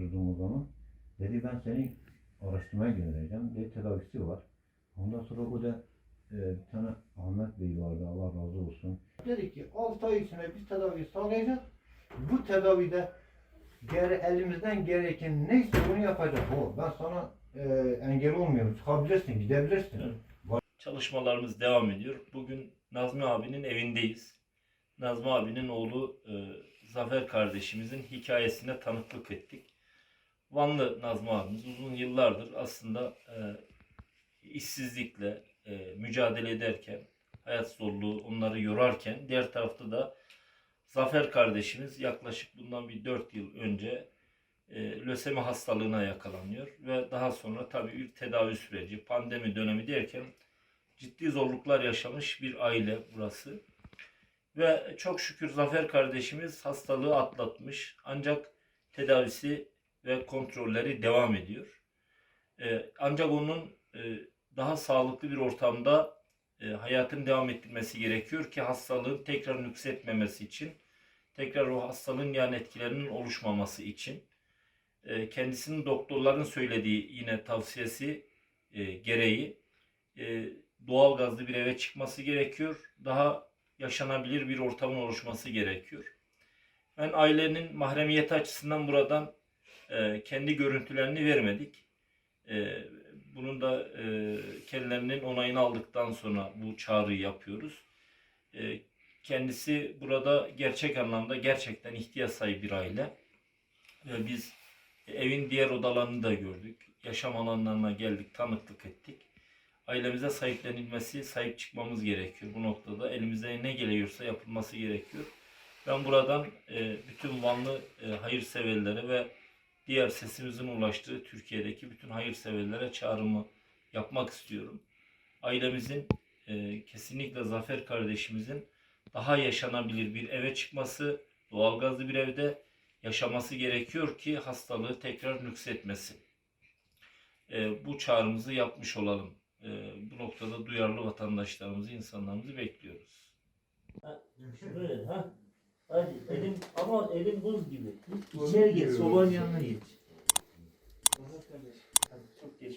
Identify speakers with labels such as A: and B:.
A: Durduğumuz zaman dedi ben seni araştırmaya göndereceğim. Dedi tedavisi var. Ondan sonra o da bir tane Ahmet Bey vardı, Allah razı olsun. Dedi ki 6 ay içinde biz tedavi sağlayacağız. Bu tedavide elimizden gereken neyse onu yapacağız. Ben sana engel olmuyorum. Çıkabilirsin, gidebilirsin.
B: Evet. Çalışmalarımız devam ediyor. Bugün Nazmi abinin evindeyiz. Nazmi abinin oğlu Zafer kardeşimizin hikayesine tanıklık ettik. Vanlı Nazmi abimiz uzun yıllardır aslında işsizlikle mücadele ederken, hayat zorluğu onları yorarken, diğer tarafta da Zafer kardeşimiz yaklaşık bundan bir 4 yıl önce lösemi hastalığına yakalanıyor ve daha sonra tabii ilk tedavi süreci, pandemi dönemi derken ciddi zorluklar yaşamış bir aile burası. Ve çok şükür Zafer kardeşimiz hastalığı atlatmış ancak tedavisi ve kontrolleri devam ediyor. Ancak onun daha sağlıklı bir ortamda hayatını devam ettirmesi gerekiyor ki hastalığın tekrar nüksetmemesi için, tekrar o hastalığın yan etkilerinin oluşmaması için. Kendisinin doktorların söylediği yine tavsiyesi gereği doğal gazlı bir eve çıkması gerekiyor. Daha yaşanabilir bir ortamın oluşması gerekiyor. Ben ailenin mahremiyeti açısından buradan kendi görüntülerini vermedik. Bunun da kendilerinin onayını aldıktan sonra bu çağrıyı yapıyoruz. Kendisi burada gerçek anlamda gerçekten ihtiyaç sahibi bir aile. Ve biz evin diğer odalarını da gördük. Yaşam alanlarına geldik, tanıklık ettik. Ailemize sahiplenilmesi, sahip çıkmamız gerekiyor. Bu noktada elimizde ne geliyorsa yapılması gerekiyor. Ben buradan bütün Vanlı hayırseverlere ve diğer sesimizin ulaştığı Türkiye'deki bütün hayırseverlere çağrımı yapmak istiyorum. Ailemizin kesinlikle Zafer kardeşimizin daha yaşanabilir bir eve çıkması, doğalgazlı bir evde yaşaması gerekiyor ki hastalığı tekrar nüksetmesin. Bu çağrımızı yapmış olalım. Bu noktada duyarlı vatandaşlarımızı, insanlarımızı bekliyoruz.
C: Böyle ha. Hadi elim ama elim buz gibi. İçeri geç, sobanın yanına geç. Çok geç.